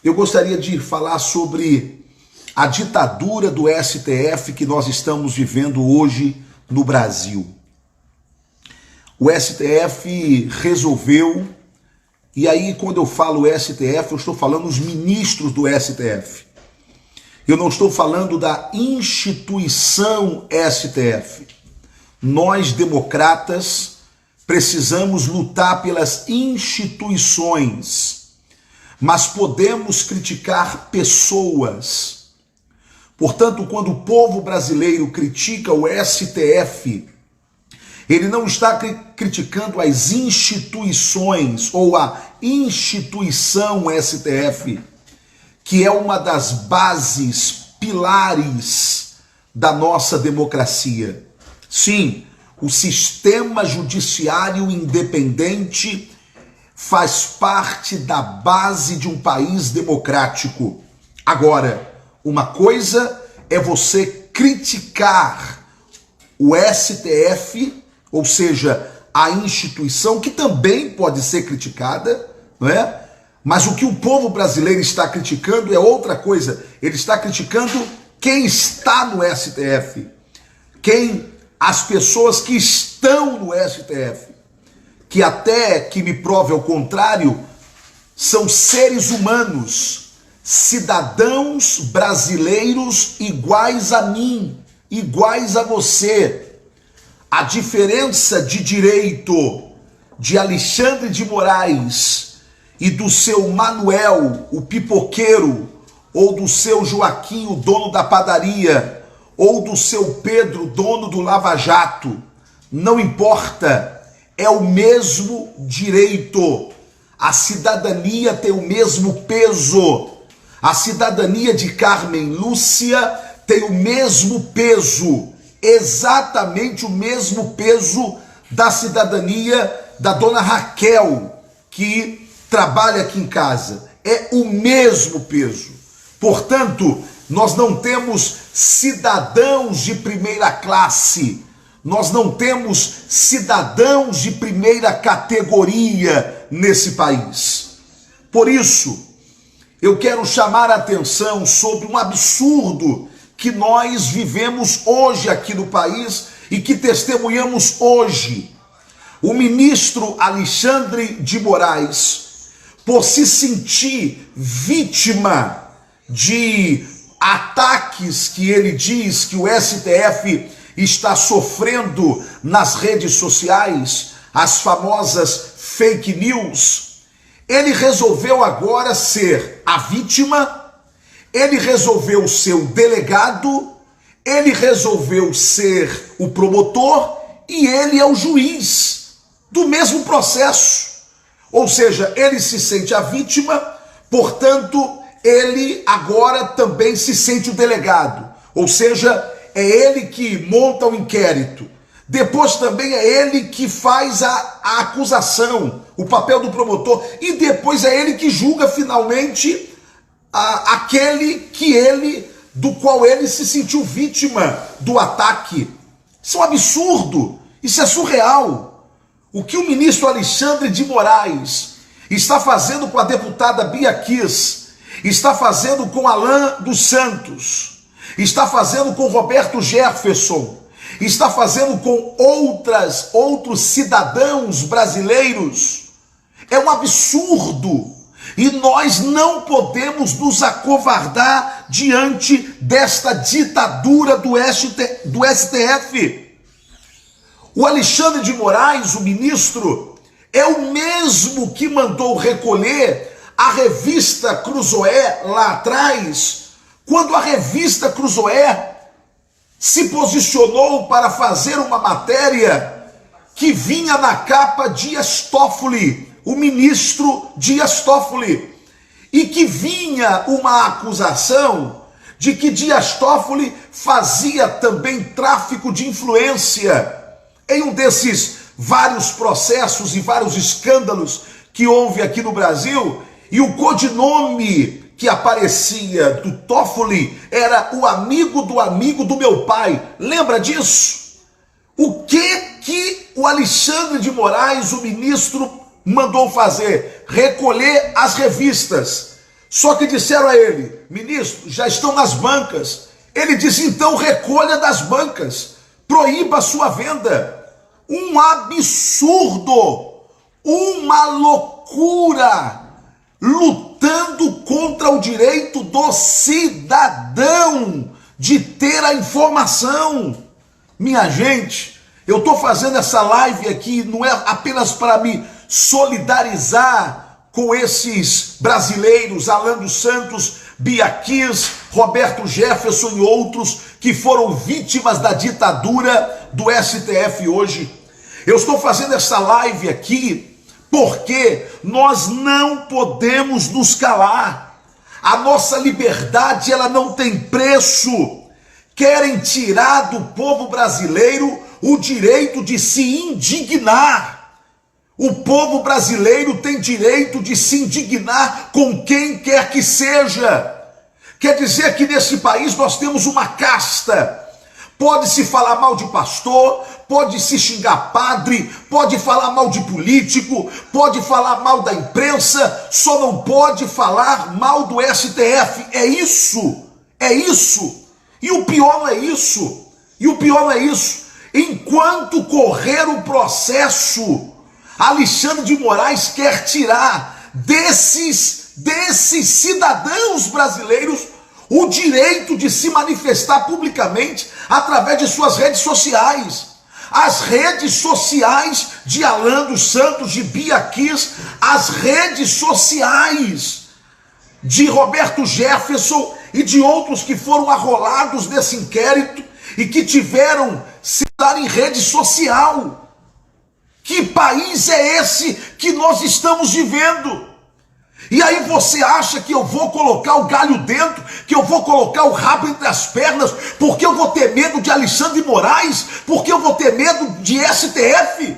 eu gostaria de falar sobre a ditadura do STF que nós estamos vivendo hoje no Brasil. O STF resolveu, e aí quando eu falo STF, eu estou falando os ministros do STF. Eu não estou falando da instituição STF. Nós, democratas, precisamos lutar pelas instituições, mas podemos criticar pessoas. Portanto, quando o povo brasileiro critica o STF, ele não está criticando as instituições ou a instituição STF, que é uma das bases, pilares da nossa democracia. Sim, o sistema judiciário independente faz parte da base de um país democrático. Agora, uma coisa é você criticar o STF, ou seja, a instituição, que também pode ser criticada, não é? Mas o que o povo brasileiro está criticando é outra coisa. Ele está criticando quem está no STF, as pessoas que estão no STF, que até que me prove ao contrário, são seres humanos, cidadãos brasileiros iguais a mim, iguais a você. A diferença de direito de Alexandre de Moraes e do seu Manuel, o pipoqueiro, ou do seu Joaquim, o dono da padaria, ou do seu Pedro, dono do Lava Jato, não importa, é o mesmo direito. A cidadania tem o mesmo peso. A cidadania de Carmen Lúcia tem o mesmo peso, exatamente o mesmo peso da cidadania da dona Raquel, que trabalha aqui em casa. É o mesmo peso. Portanto, nós não temos cidadãos de primeira classe, nós não temos cidadãos de primeira categoria nesse país. Por isso, eu quero chamar a atenção sobre um absurdo que nós vivemos hoje aqui no país e que testemunhamos hoje. O ministro Alexandre de Moraes, por se sentir vítima de ataques que ele diz que o STF está sofrendo nas redes sociais, as famosas fake news, ele resolveu agora ser a vítima, ele resolveu ser o delegado, ele resolveu ser o promotor e ele é o juiz do mesmo processo. Ou seja, ele se sente a vítima, portanto, ele agora também se sente o delegado. Ou seja, é ele que monta o inquérito. Depois também é ele que faz a acusação, o papel do promotor. E depois é ele que julga finalmente aquele do qual ele se sentiu vítima do ataque. Isso é um absurdo, isso é surreal. O que o ministro Alexandre de Moraes está fazendo com a deputada Bia Kiss, está fazendo com Alan dos Santos, está fazendo com Roberto Jefferson, está fazendo com outros cidadãos brasileiros, é um absurdo. E nós não podemos nos acovardar diante desta ditadura do STF. O Alexandre de Moraes, o ministro, é o mesmo que mandou recolher a revista Cruzoé lá atrás, quando a revista Cruzoé se posicionou para fazer uma matéria que vinha na capa Dias Toffoli, o ministro Dias Toffoli, e que vinha uma acusação de que Dias Toffoli fazia também tráfico de influência em um desses vários processos e vários escândalos que houve aqui no Brasil, e o codinome que aparecia do Toffoli era o amigo do meu pai. Lembra disso? O que o Alexandre de Moraes, o ministro, mandou fazer? Recolher as revistas. Só que disseram a ele: ministro, já estão nas bancas. Ele disse: então recolha das bancas, proíba a sua venda. Um absurdo, uma loucura, lutando contra o direito do cidadão de ter a informação. Minha gente, eu estou fazendo essa live aqui não é apenas para me solidarizar com esses brasileiros, Alan dos Santos, Bia Kiss, Roberto Jefferson e outros que foram vítimas da ditadura do STF hoje. Eu estou fazendo essa live aqui porque nós não podemos nos calar. A nossa liberdade, ela não tem preço. Querem tirar do povo brasileiro o direito de se indignar. O povo brasileiro tem direito de se indignar com quem quer que seja. Quer dizer que nesse país nós temos uma casta. Pode-se falar mal de pastor, pode-se xingar padre, pode falar mal de político, pode falar mal da imprensa, só não pode falar mal do STF. É isso, é isso. E o pior não é isso, Enquanto correr o processo, Alexandre de Moraes quer tirar desses cidadãos brasileiros o direito de se manifestar publicamente através de suas redes sociais. As redes sociais de Alan dos Santos, de Bia Kiss, as redes sociais de Roberto Jefferson e de outros que foram arrolados nesse inquérito e que tiveram se dar em rede social. Que país é esse que nós estamos vivendo? E aí você acha que eu vou colocar o galho dentro, que eu vou colocar o rabo entre as pernas, porque eu vou ter medo de Alexandre de Moraes, porque eu vou ter medo de STF?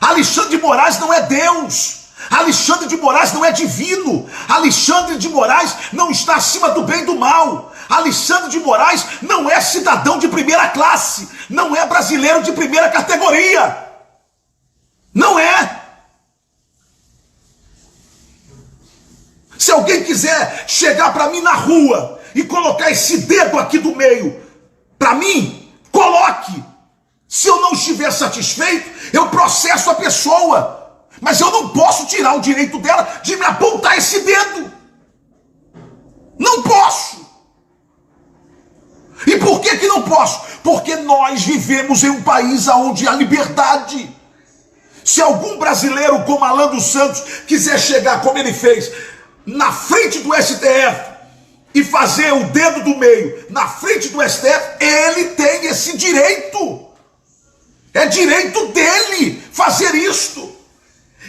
Alexandre de Moraes não é Deus. Alexandre de Moraes não é divino. Alexandre de Moraes não está acima do bem e do mal. Alexandre de Moraes não é cidadão de primeira classe, não é brasileiro de primeira categoria. Não é. Se alguém quiser chegar para mim na rua e colocar esse dedo aqui do meio, para mim, coloque. Se eu não estiver satisfeito, eu processo a pessoa. Mas eu não posso tirar o direito dela de me apontar esse dedo. Não posso. E por que não posso? Porque nós vivemos em um país onde há liberdade. Se algum brasileiro como Alan dos Santos quiser chegar, como ele fez, na frente do STF e fazer o dedo do meio na frente do STF, ele tem esse direito. É direito dele fazer isto.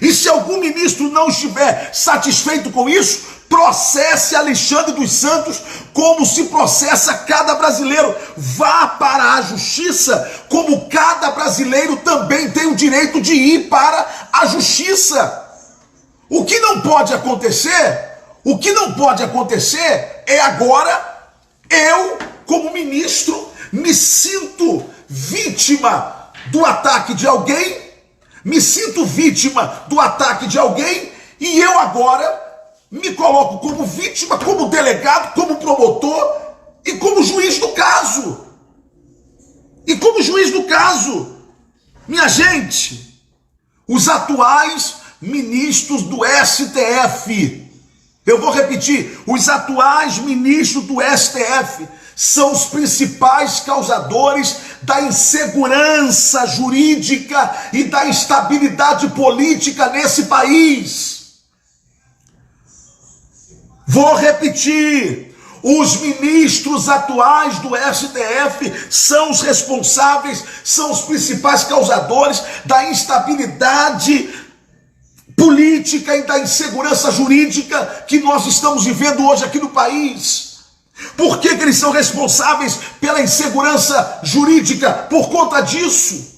E se algum ministro não estiver satisfeito com isso, processe Alexandre dos Santos como se processa cada brasileiro. Vá para a justiça, como cada brasileiro também tem o direito de ir para a justiça. O que não pode acontecer é agora eu, como ministro, me sinto vítima do ataque de alguém, e eu agora me coloco como vítima, como delegado, como promotor e como juiz do caso. Minha gente, os atuais ministros do STF, eu vou repetir, os atuais ministros do STF são os principais causadores da insegurança jurídica e da instabilidade política nesse país. Vou repetir, os ministros atuais do STF são os responsáveis, são os principais causadores da instabilidade política e da insegurança jurídica que nós estamos vivendo hoje aqui no país. Por que eles são responsáveis pela insegurança jurídica? Por conta disso.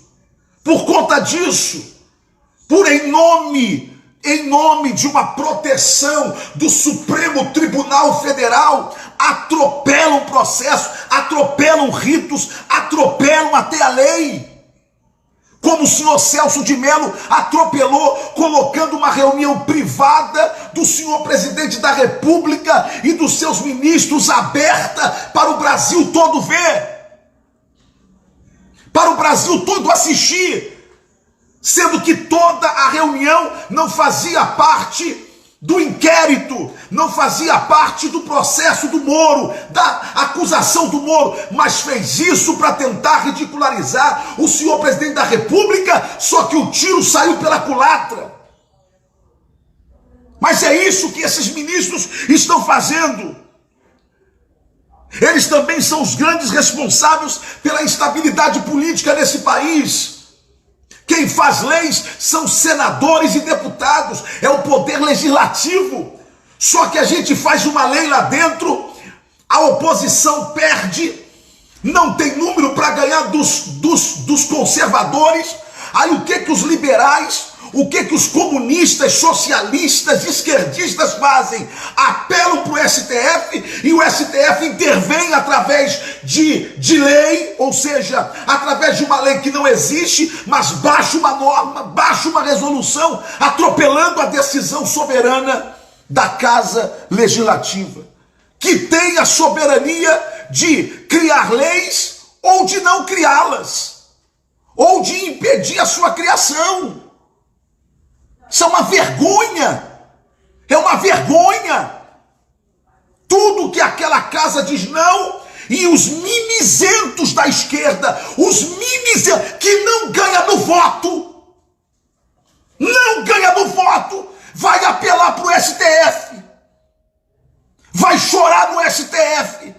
Em nome de uma proteção do Supremo Tribunal Federal, atropelam processo, atropelam ritos, atropelam até a lei. como o senhor Celso de Mello atropelou, colocando uma reunião privada do senhor presidente da República e dos seus ministros aberta para o Brasil todo ver, para o Brasil todo assistir, sendo que toda a reunião não fazia parte do inquérito, não fazia parte do processo do Moro, da acusação do Moro, mas fez isso para tentar ridicularizar o senhor presidente da República, só que o tiro saiu pela culatra. Mas é isso que esses ministros estão fazendo. Eles também são os grandes responsáveis pela instabilidade política nesse país. Quem faz leis são senadores e deputados, é o poder legislativo. Só que a gente faz uma lei lá dentro, a oposição perde, não tem número para ganhar dos conservadores. Aí o que os liberais, o que os comunistas, socialistas, esquerdistas fazem? Apelam para o STF e o STF intervém através de lei, ou seja, através de uma lei que não existe, mas baixa uma norma, baixa uma resolução, atropelando a decisão soberana da Casa Legislativa, que tem a soberania de criar leis ou de não criá-las, ou de impedir a sua criação. Isso é uma vergonha, é uma vergonha. Tudo que aquela casa diz não, e os mimizentos da esquerda, os mimizentos que não ganha no voto, vai apelar para o STF, vai chorar no STF,